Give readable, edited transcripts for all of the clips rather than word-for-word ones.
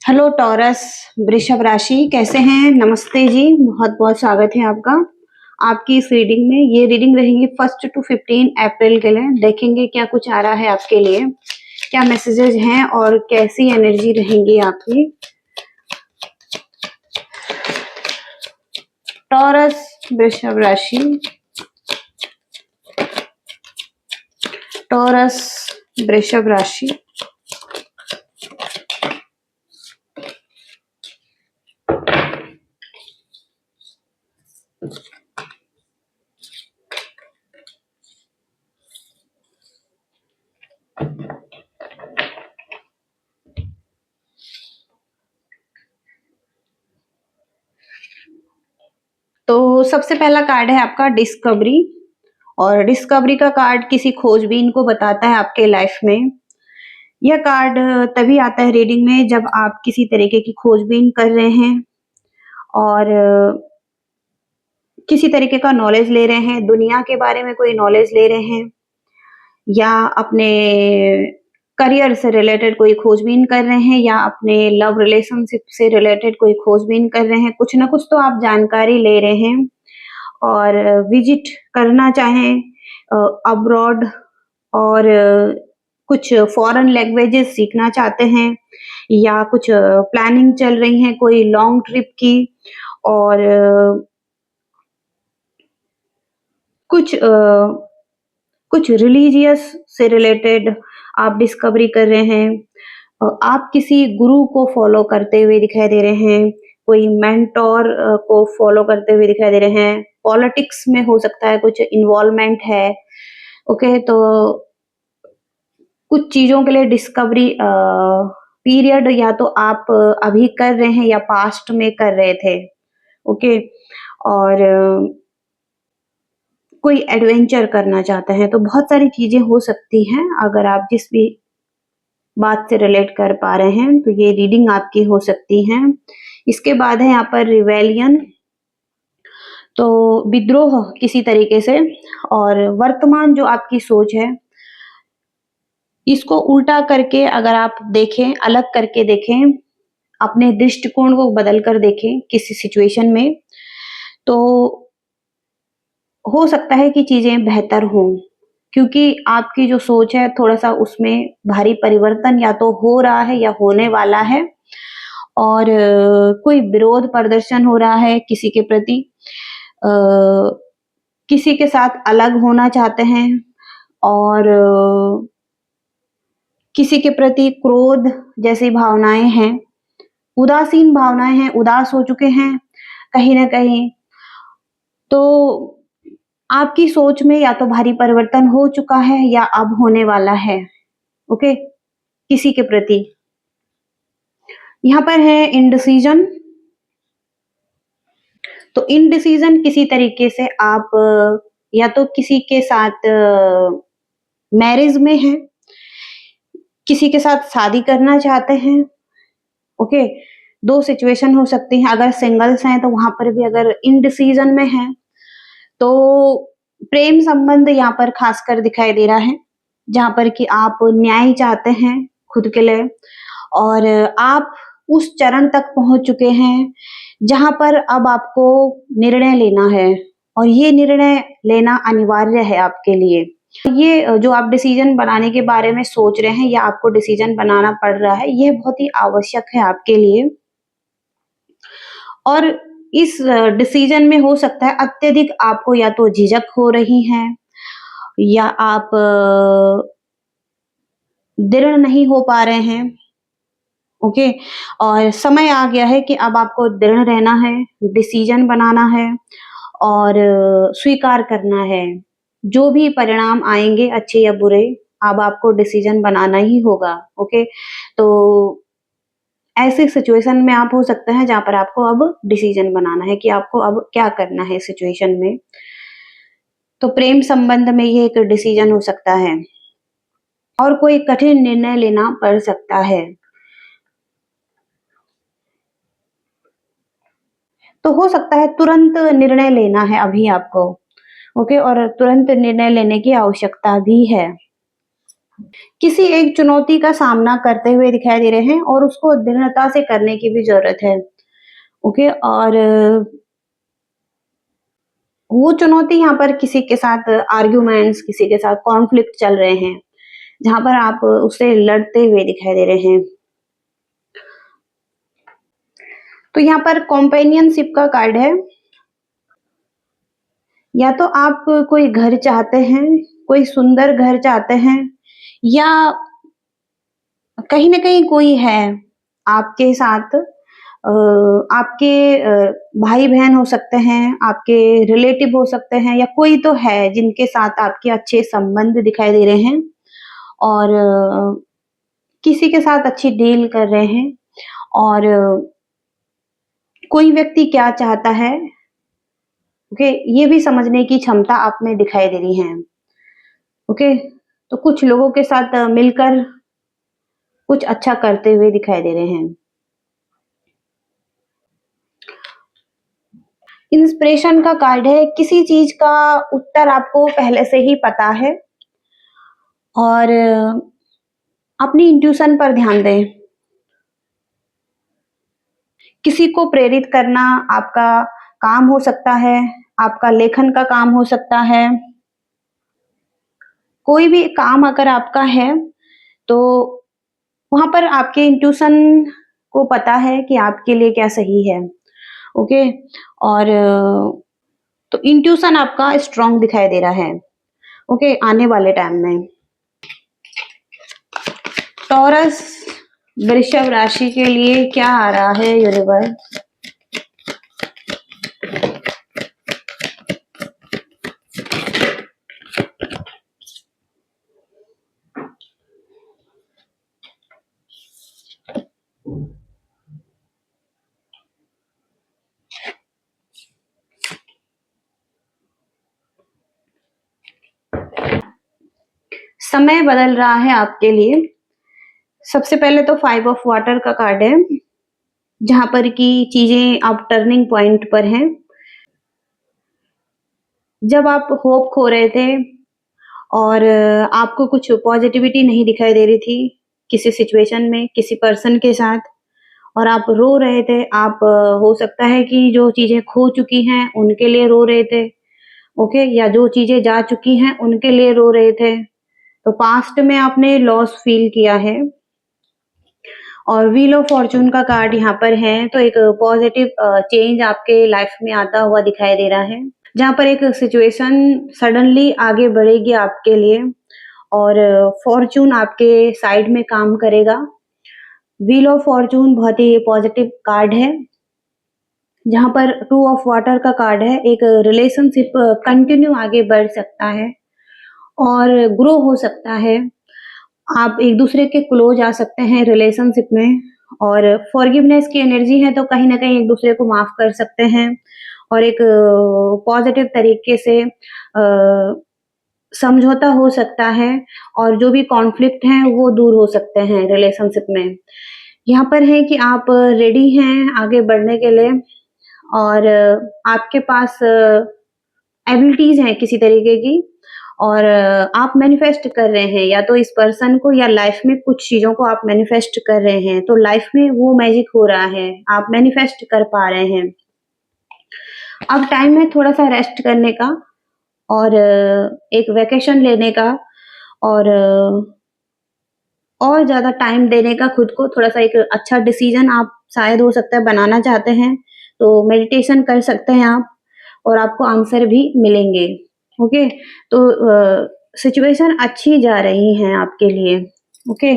Hello taurus वृषभ राशि कैसे हैं। नमस्ते जी, बहुत बहुत स्वागत है आपका आपकी इस रीडिंग में। ये रीडिंग रहेंगी 1 to 15 अप्रैल के लिए। देखेंगे क्या कुछ आ रहा है आपके लिए, क्या मैसेजेस हैं और कैसी एनर्जी रहेंगी आपकी। टॉरस वृषभ राशि, टॉरस वृषभ राशि। तो सबसे पहला कार्ड है आपका डिस्कवरी, और डिस्कवरी का कार्ड किसी खोजबीन को बताता है आपके लाइफ में। यह कार्ड तभी आता है रीडिंग में जब आप किसी तरीके की खोजबीन कर रहे हैं और किसी तरीके का नॉलेज ले रहे हैं, दुनिया के बारे में कोई नॉलेज ले रहे हैं, या अपने करियर से रिलेटेड कोई खोजबीन कर रहे हैं, या अपने लव रिलेशनशिप से रिलेटेड कोई खोजबीन कर रहे हैं। कुछ ना कुछ तो आप जानकारी ले रहे हैं और विजिट करना चाहें अब्रॉड, और कुछ फॉरेन लैंग्वेजेस सीखना चाहते हैं, या कुछ प्लानिंग चल रही है कोई लॉन्ग ट्रिप की, और कुछ रिलीजियस से रिलेटेड आप डिस्कवरी कर रहे हैं। आप किसी गुरु को फॉलो करते हुए दिखाई दे रहे हैं, कोई मेंटोर को फॉलो करते हुए दिखाई दे रहे हैं। पॉलिटिक्स में हो सकता है कुछ इन्वॉल्वमेंट है। ओके, तो कुछ चीजों के लिए डिस्कवरी पीरियड या तो आप अभी कर रहे हैं या पास्ट में कर रहे थे। ओके, और कोई एडवेंचर करना चाहते हैं, तो बहुत सारी चीजें हो सकती हैं। अगर आप जिस भी बात से रिलेट कर पा रहे हैं तो ये रीडिंग आपकी हो सकती है। इसके बाद है यहाँ पर रिवेलियन, तो विद्रोह किसी तरीके से। और वर्तमान जो आपकी सोच है, इसको उल्टा करके अगर आप देखें, अलग करके देखें, अपने दृष्टिकोण को बदल कर देखें किसी सिचुएशन में, तो हो सकता है कि चीजें बेहतर हों। क्योंकि आपकी जो सोच है थोड़ा सा उसमें भारी परिवर्तन या तो हो रहा है या होने वाला है। और कोई विरोध प्रदर्शन हो रहा है किसी के प्रति, अ, किसी के साथ अलग होना चाहते हैं, और किसी के प्रति क्रोध जैसी भावनाएं हैं, उदासीन भावनाएं हैं, उदास हो चुके हैं कहीं ना कहीं। तो आपकी सोच में या तो भारी परिवर्तन हो चुका है या अब होने वाला है। ओके, किसी के प्रति। यहाँ पर है इनडिसीजन, तो इनडिसीजन किसी तरीके से आप या तो किसी के साथ मैरिज में हैं, किसी के साथ शादी करना चाहते हैं। ओके, दो सिचुएशन हो सकती हैं। अगर सिंगल्स हैं तो वहां पर भी अगर इनडिसीजन में हैं, तो प्रेम संबंध यहाँ पर खासकर दिखाई दे रहा है, जहां पर कि आप न्याय चाहते हैं खुद के लिए, और आप उस चरण तक पहुंच चुके हैं जहां पर अब आपको निर्णय लेना है, और ये निर्णय लेना अनिवार्य है आपके लिए। ये जो आप डिसीजन बनाने के बारे में सोच रहे हैं या आपको डिसीजन बनाना पड़ रहा है, ये बहुत ही आवश्यक है आपके लिए। और इस डिसीजन में हो सकता है अत्यधिक आपको या तो झिझक हो रही है, या आप दृढ़ नहीं हो पा रहे हैं। ओके, और समय आ गया है कि अब आपको दृढ़ रहना है, डिसीजन बनाना है, और स्वीकार करना है। जो भी परिणाम आएंगे अच्छे या बुरे, अब आपको डिसीजन बनाना ही होगा। ओके, तो ऐसे सिचुएशन में आप हो सकते हैं जहां पर आपको अब डिसीजन बनाना है कि आपको अब क्या करना है सिचुएशन में। तो प्रेम संबंध में ये एक डिसीजन हो सकता है, और कोई कठिन निर्णय लेना पड़ सकता है। तो हो सकता है तुरंत निर्णय लेना है अभी आपको। ओके, और तुरंत निर्णय लेने की आवश्यकता भी है। किसी एक चुनौती का सामना करते हुए दिखाई दे रहे हैं और उसको दृढ़ता से करने की भी ज़रूरत है। ओके और वो चुनौती यहाँ पर किसी के साथ आर्ग्यूमेंट्स, किसी के साथ कॉन्फ्लिक्ट चल रहे हैं, जहाँ पर आप उससे लड़ते हुए दिखाई दे रहे हैं। तो यहाँ पर कॉम्पेनियनशिप का कार्ड है। या तो आप कोई घर चाहते हैं, कोई सुंदर घर चाहते हैं या कहीं न कहीं कोई है आपके साथ आपके भाई-बहन हो सकते हैं, आपके रिलेटिव हो सकते हैं या कोई तो है जिनके साथ आपके अच्छे संबंध दिखाई दे रहे हैं और किसी के साथ अच्छी डील कर रहे हैं और कोई व्यक्ति क्या चाहता है, ओके, ये भी समझने की क्षमता आप में दिखाई दे रही है, ओके। तो कुछ लोगों के साथ मिलकर कुछ अच्छा करते हुए दिखाई दे रहे हैं। इंस्पिरेशन का कार्ड है, किसी चीज का उत्तर आपको पहले से ही पता है और अपनी इंट्यूशन पर ध्यान दें। किसी को प्रेरित करना आपका काम हो सकता है, आपका लेखन का काम हो सकता है। कोई भी काम अगर आपका है, तो वहाँ पर आपके इंट्यूशन को पता है कि आपके लिए क्या सही है, ओके। और तो इंट्यूशन आपका स्ट्रांग दिखाई दे रहा है, ओके, आने वाले टाइम में। टॉरस वृषभ राशि के लिए क्या आ रहा है यूनिवर्स? समय बदल रहा है आपके लिए। सबसे पहले तो 5 ऑफ वाटर का कार्ड है, जहां पर की चीजें अब टर्निंग पॉइंट पर हैं। जब आप होप खो रहे थे और आपको कुछ पॉजिटिविटी नहीं दिखाई दे रही थी किसी सिचुएशन में, किसी पर्सन के साथ और आप रो रहे थे, आप हो सकता है कि जो चीजें खो चुकी हैं उनके लिए रो रहे थे, ओके, या जो चीजें जा चुकी हैं उनके लिए रो रहे थे। तो पास्ट में आपने लॉस फील किया है और व्हील ऑफ फॉर्चून का कार्ड यहाँ पर है, तो एक पॉजिटिव चेंज आपके लाइफ में आता हुआ दिखाई दे रहा है, जहाँ पर एक सिचुएशन सडनली आगे बढ़ेगी आपके लिए और फॉर्चून आपके साइड में काम करेगा। व्हील ऑफ फॉर्चून बहुत ही पॉजिटिव कार्ड है, जहाँ पर 2 ऑफ वाटर का कार्ड है। एक रिलेशनशिप कंटिन्यू आगे बढ़ सकता है और ग्रो हो सकता है। आप एक दूसरे के क्लोज आ सकते हैं रिलेशनशिप में और फॉरगिवनेस की एनर्जी है, तो कहीं न कहीं एक दूसरे को माफ कर सकते हैं और एक पॉजिटिव तरीके से समझौता हो सकता है और जो भी कॉन्फ्लिक्ट हैं वो दूर हो सकते हैं रिलेशनशिप में। यहाँ पर है कि आप रेडी हैं आगे बढ़ने के लिए और आपके पास एबिलिटीज हैं किसी तरीके की और आप मैनिफेस्ट कर रहे हैं या तो इस पर्सन को या लाइफ में कुछ चीजों को आप मैनिफेस्ट कर रहे हैं, तो लाइफ में वो मैजिक हो रहा है, आप मैनिफेस्ट कर पा रहे हैं। अब टाइम है थोड़ा सा रेस्ट करने का और एक वैकेशन लेने का और और ज़्यादा टाइम देने का खुद को, थोड़ा-सा एक अच्छा डिसीज़न आप शायद हो सकता है बनाना चाहते हैं, तो मेडिटेशन कर सकते हैं आप और आपको आंसर भी मिलेंगे, ओके? तो सिचुएशन अच्छी जा रही है आपके लिए, ओके?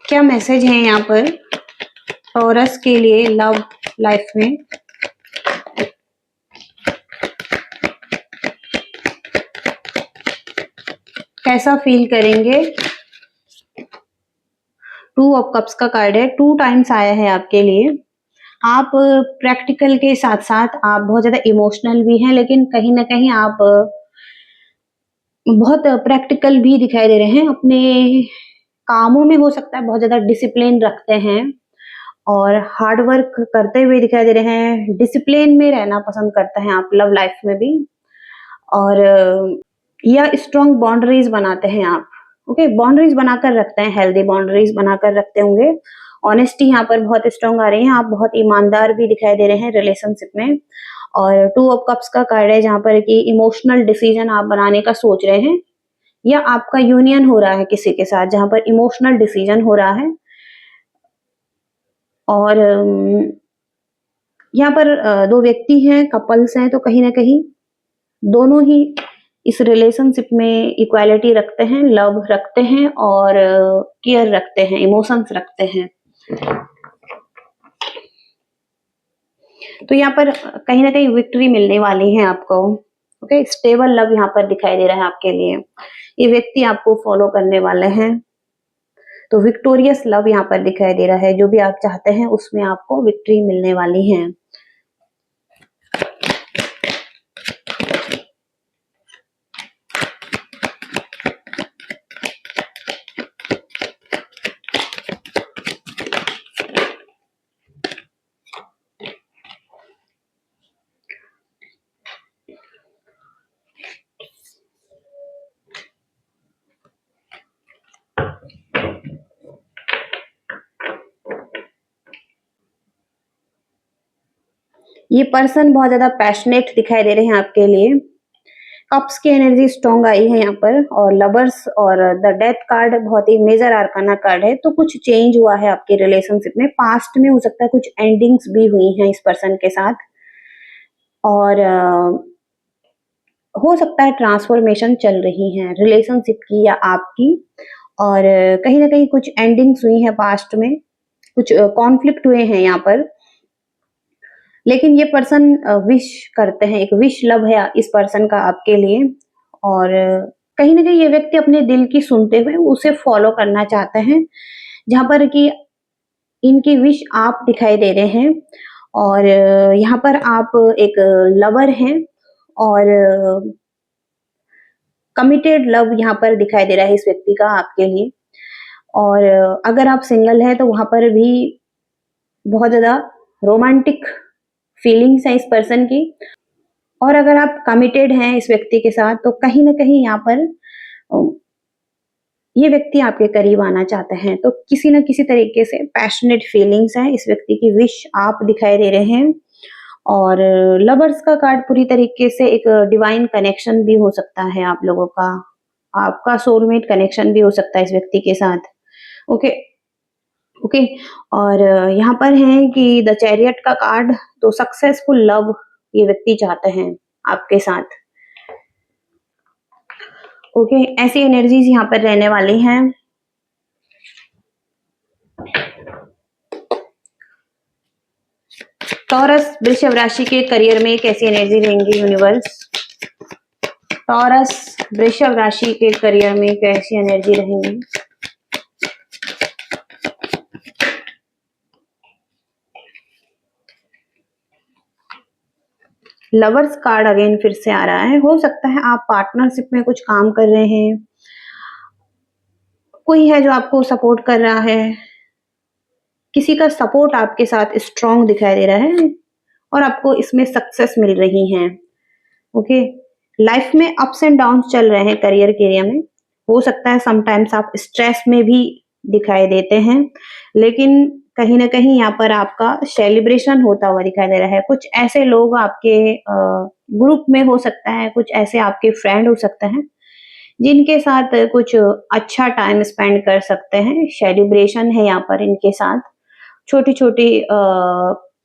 क्या मैसेज है यहाँ पर टॉरस के लिए लव लाइफ में? कैसा फील करेंगे? 2 ऑफ कप्स का कार्ड है, 2 टाइम्स आया है आपके लिए। आप प्रैक्टिकल के साथ-साथ आप बहुत ज़्यादा इमोशनल भी हैं, लेकिन कहीं न कहीं आप बहुत प्रैक्टिकल भी दिखाई दे रहे हैं। अपने कामों में हो सकता है बहुत ज़्यादा डिसिप्लिन रखते हैं और हार्ड वर्क करते हुए दिखाई दे रहे हैं। डिसिप्लिन में रहना पसंद करते हैं आप लव लाइफ में भी और या स्ट्रॉन्ग बाउंड्रीज बनाते हैं आप। ओके, बाउंड्रीज बनाकर रखते हैं, हेल्दी बाउंड्रीज बनाकर रखते होंगे। ऑनेस्टी यहाँ पर बहुत स्ट्रॉन्ग आ रही है, आप बहुत ईमानदार भी दिखाई दे रहे हैं रिलेशनशिप में। और 2 ऑफ कप्स का कार्ड है जहाँ पर कि इमोशनल डिसीजन आप बनाने का सोच रहे हैं, या आपका यूनियन हो रहा है किसी के साथ जहाँ पर इमोशनल डिसीजन हो रहा है। और यहाँ पर 2 व्यक्ति हैं, कपल्स हैं, तो कहीं ना कहीं दोनों ही इस रिलेशनशिप में इक्वालिटी रखते हैं, लव रखते हैं और केयर रखते हैं, इमोशंस रखते हैं। तो यहाँ पर कहीं ना कहीं विक्ट्री मिलने वाली है आपको। ओके, स्टेबल लव यहाँ पर दिखाई दे रहा है आपके लिए। ये व्यक्ति आपको फॉलो करने वाले हैं, तो विक्टोरियस लव यहाँ पर दिखाई दे रहा है। जो भी आप चाहते हैं उसमें आपको विक्ट्री मिलने वाली है। ये पर्सन बहुत ज्यादा पैशनेट दिखाई दे रहे हैं आपके लिए। कप्स की एनर्जी स्ट्रॉन्ग आई है यहाँ पर, और लवर्स और द डेथ कार्ड बहुत ही मेजर आर्काना कार्ड है। तो कुछ चेंज हुआ है आपके रिलेशनशिप में, पास्ट में हो सकता है कुछ एंडिंग्स भी हुई हैं इस पर्सन के साथ, और हो सकता है ट्रांसफॉर्मेशन चल रही है रिलेशनशिप की या आपकी। और कहीं ना कहीं कुछ एंडिंग्स हुई हैं पास्ट में, कुछ कॉन्फ्लिक्ट हुए हैं यहाँ पर। लेकिन ये पर्सन विश करते हैं, एक विश लव है इस पर्सन का आपके लिए। और कहीं ना कहीं ये व्यक्ति अपने दिल की सुनते हुए उसे फॉलो करना चाहते हैं, जहां पर कि इनकी विश आप दिखाई दे रहे हैं। और यहाँ पर आप एक लवर हैं, और कमिटेड लव यहाँ पर दिखाई दे रहा है इस व्यक्ति का आपके लिए। और अगर आप सिंगल है तो वहां पर भी बहुत ज्यादा रोमांटिक फीलिंग्स है इस पर्सन की। और अगर आप कमिटेड हैं इस व्यक्ति के साथ तो कहीं ना कहीं यहाँ पर ये व्यक्ति आपके करीब आना चाहते हैं। तो किसी न किसी तरीके से पैशनेट फीलिंग्स है, इस व्यक्ति की विश आप दिखाई दे रहे हैं। और लवर्स का कार्ड पूरी तरीके से एक डिवाइन कनेक्शन भी हो सकता है आप लोगों का, आपका सोलमेट कनेक्शन भी हो सकता है इस व्यक्ति के साथ। Okay okay. और यहाँ पर है कि द चैरियट का कार्ड, तो सक्सेसफुल लव ये व्यक्ति चाहते हैं आपके साथ। ओके, ऐसी एनर्जीज यहाँ पर रहने वाली हैं। टॉरस वृषभ राशि के करियर में कैसी एनर्जी रहेंगी यूनिवर्स? टॉरस वृषभ राशि के करियर में कैसी एनर्जी रहेंगी? लवर्स कार्ड अगेन फिर से आ रहा है। हो सकता है आप पार्टनरशिप में कुछ काम कर रहे हैं, कोई है जो आपको सपोर्ट कर रहा है, किसी का सपोर्ट आपके साथ स्ट्रॉन्ग दिखाई दे रहा है और आपको इसमें सक्सेस मिल रही है। ओके, लाइफ में अप्स एंड डाउन्स चल रहे हैं करियर के एरिया में। हो सकता है समटाइम्स आप स्ट्रेस में भी दिखाई देते हैं, लेकिन कहीं ना कहीं यहाँ पर आपका सेलिब्रेशन होता हुआ दिखाई दे रहा है। कुछ ऐसे लोग आपके ग्रुप में हो सकता है, कुछ ऐसे आपके फ्रेंड हो सकते हैं जिनके साथ कुछ अच्छा टाइम स्पेंड कर सकते हैं। सेलिब्रेशन है यहाँ पर इनके साथ, छोटी छोटी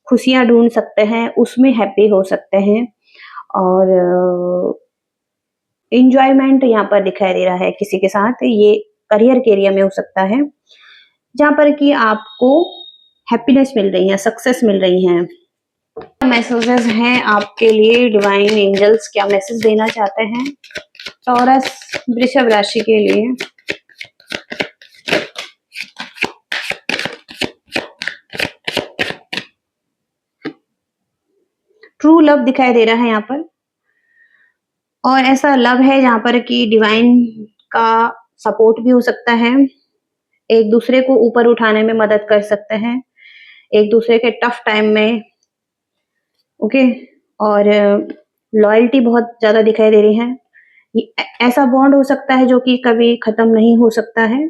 खुशियां ढूंढ सकते हैं, उसमें हैप्पी हो सकते हैं। और इंजॉयमेंट यहाँ पर दिखाई दे रहा है किसी के साथ। ये करियर के एरिया में हो सकता है जहाँ पर कि आपको हैप्पीनेस मिल रही है, सक्सेस मिल रही है। मैसेजेस हैं आपके लिए, डिवाइन एंजल्स क्या मैसेज देना चाहते हैं टॉरस वृषभ राशि के लिए? ट्रू लव दिखाई दे रहा है यहाँ पर, और ऐसा लव है जहाँ पर कि डिवाइन का सपोर्ट भी हो सकता है, एक दूसरे को ऊपर उठाने में मदद कर सकते हैं, एक दूसरे के टफ टाइम में। ओके, और लॉयल्टी बहुत ज्यादा दिखाई दे रही है। ऐसा बॉन्ड हो सकता है जो कि कभी खत्म नहीं हो सकता है।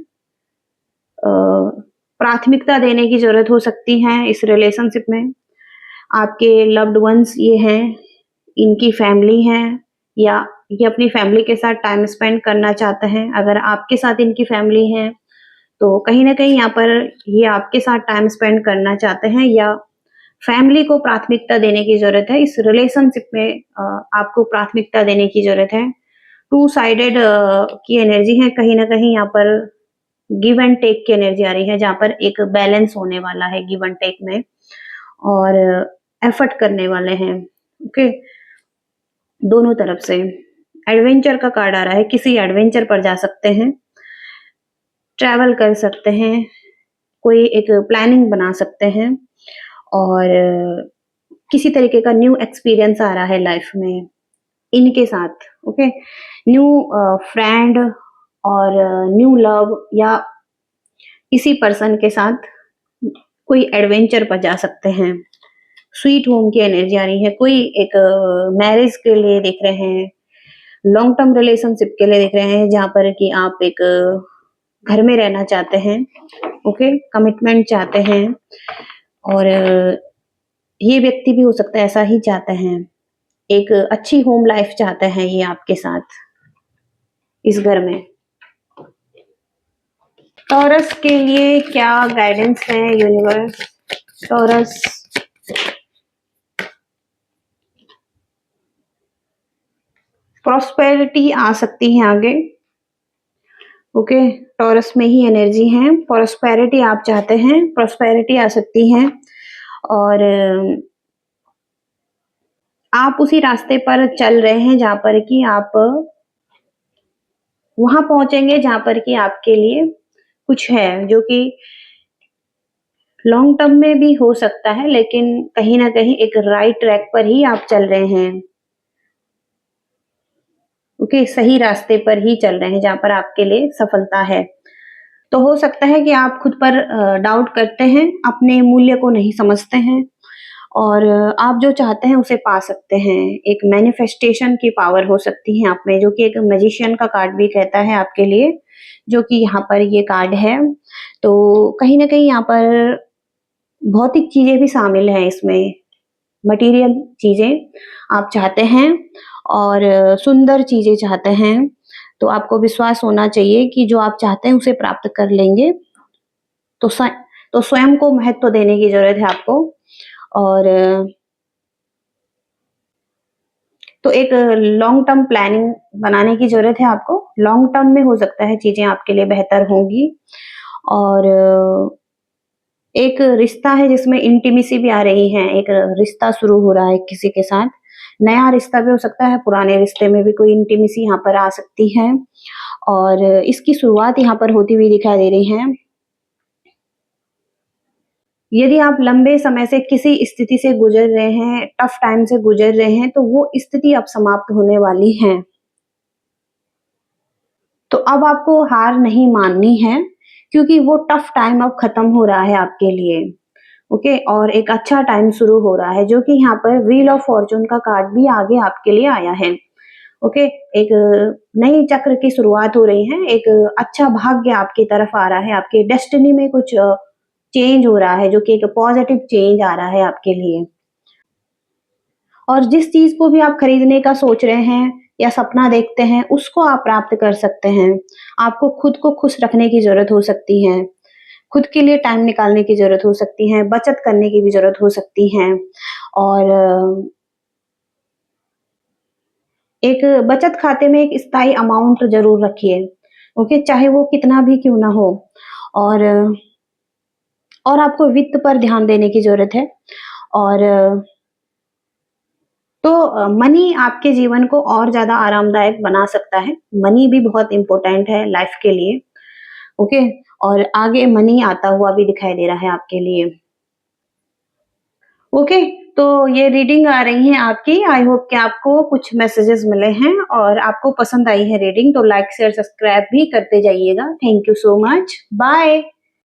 प्राथमिकता देने की ज़रूरत हो सकती है इस रिलेशनशिप में। आपके लव्ड वन्स ये हैं, इनकी फैमिली है, या ये अपनी फैमिली के साथ टाइम स्पेंड करना चाहते हैं। अगर आपके साथ इनकी फैमिली है, तो कहीं न कहीं यहाँ पर ये आपके साथ टाइम स्पेंड करना चाहते हैं, या फैमिली को प्राथमिकता देने की ज़रूरत है। इस रिलेशनशिप में आपको प्राथमिकता देने की ज़रूरत है। टू साइडेड की एनर्जी है, कहीं न कहीं यहाँ पर गिव एंड टेक की एनर्जी आ रही है, जहाँ पर एक बैलेंस होने वाला है गिव एंड टेक में, और एफर्ट करने वाले हैं, ओके, दोनों तरफ से। एडवेंचर का कार्ड आ रहा है, किसी एडवेंचर पर जा सकते हैं, ट्रैवल कर सकते हैं, कोई एक प्लानिंग बना सकते हैं, और किसी तरीके का न्यू एक्सपीरियंस आ रहा है लाइफ में इनके साथ, ओके। न्यू फ्रेंड और न्यू लव, या इसी पर्सन के साथ कोई एडवेंचर पर जा सकते हैं। स्वीट होम की एनर्जी आ रही है, कोई एक मैरिज के लिए देख रहे हैं, लॉन्ग टर्म रिलेशनशिप के लिए देख रहे हैं, जहाँ पर कि आप एक घर में रहना चाहते हैं, ओके, कमिटमेंट चाहते हैं, और ये व्यक्ति भी हो सकता है ऐसा ही चाहते हैं। एक अच्छी होम लाइफ चाहते हैं ये आपके साथ इस घर में। टॉरस के लिए क्या गाइडेंस है यूनिवर्स? टॉरस, प्रॉस्पेरिटी आ सकती है आगे, ओके। टॉरस में ही एनर्जी है, प्रॉस्पेरिटी आप चाहते हैं, प्रॉस्पेरिटी आ सकती है, और आप उसी रास्ते पर चल रहे हैं जहाँ पर कि आप वहां पहुंचेंगे जहाँ पर कि आपके लिए कुछ है, जो कि लॉन्ग टर्म में भी हो सकता है, लेकिन कहीं ना कहीं एक राइट ट्रैक पर ही आप चल रहे हैं, ओके, सही रास्ते पर ही चल रहे हैं जहाँ पर आपके लिए सफलता है। तो हो सकता है कि आप खुद पर डाउट करते हैं, अपने मूल्य को नहीं समझते हैं, और आप जो चाहते हैं उसे पा सकते हैं। एक मैनिफेस्टेशन की पावर हो सकती है आप में, जो कि एक मैजिशियन का कार्ड भी कहता है आपके लिए, जो कि यहाँ पर ये कार्ड है। तो कहीं ना कहीं यहाँ पर भौतिक चीजें भी शामिल हैं इसमें, मटेरियल चीजें आप चाहते हैं, और सुंदर चीजें चाहते हैं। तो आपको विश्वास होना चाहिए कि जो आप चाहते हैं उसे प्राप्त कर लेंगे। तो तो स्वयं को महत्व देने की जरूरत है आपको, और तो एक लॉन्ग टर्म प्लानिंग बनाने की जरूरत है आपको। लॉन्ग टर्म में हो सकता है चीजें आपके लिए बेहतर होंगी, और एक रिश्ता है जिसमें इंटीमेसी भी आ रही है, एक रिश्ता शुरू हो रहा है किसी के साथ, नया रिश्ता भी हो सकता है, पुराने रिश्ते में भी कोई इंटीमेसी यहाँ पर आ सकती है, और इसकी शुरुआत यहाँ पर होती हुई दिखाई दे रही है। यदि आप लंबे समय से किसी स्थिति से गुजर रहे हैं, टफ टाइम से गुजर रहे हैं, तो वो स्थिति अब समाप्त होने वाली है। तो अब आपको हार नहीं माननी है, क्योंकि वो टफ टाइम अब खत्म हो रहा है आपके लिए, ओके, और एक अच्छा टाइम शुरू हो रहा है, जो कि यहाँ पर व्हील ऑफ फॉर्चून का कार्ड भी आगे आपके लिए आया है, ओके। एक नई चक्र की शुरुआत हो रही है, एक अच्छा भाग्य आपकी तरफ आ रहा है, आपके डेस्टिनी में कुछ चेंज हो रहा है, जो कि एक पॉजिटिव चेंज आ रहा है आपके लिए। और जिस चीज को भी आप खरीदने का सोच रहे हैं या सपना देखते हैं, उसको आप प्राप्त कर सकते हैं। आपको खुद को खुश रखने की जरूरत हो सकती है, खुद के लिए टाइम निकालने की जरूरत हो सकती है, बचत करने की भी जरूरत हो सकती है, और एक बचत खाते में एक स्थायी अमाउंट जरूर रखिए, ओके, चाहे वो कितना भी क्यों ना हो। और आपको वित्त पर ध्यान देने की जरूरत है, और तो मनी आपके जीवन को और ज्यादा आरामदायक बना सकता है। मनी भी बहुत इंपॉर्टेंट है लाइफ के लिए, ओके, और आगे मनी आता हुआ भी दिखाई दे रहा है आपके लिए, ओके। तो ये रीडिंग आ रही है आपकी। आई होप कि आपको कुछ मैसेजेस मिले हैं और आपको पसंद आई है रीडिंग, तो लाइक शेयर सब्सक्राइब भी करते जाइएगा। Thank you so much, bye.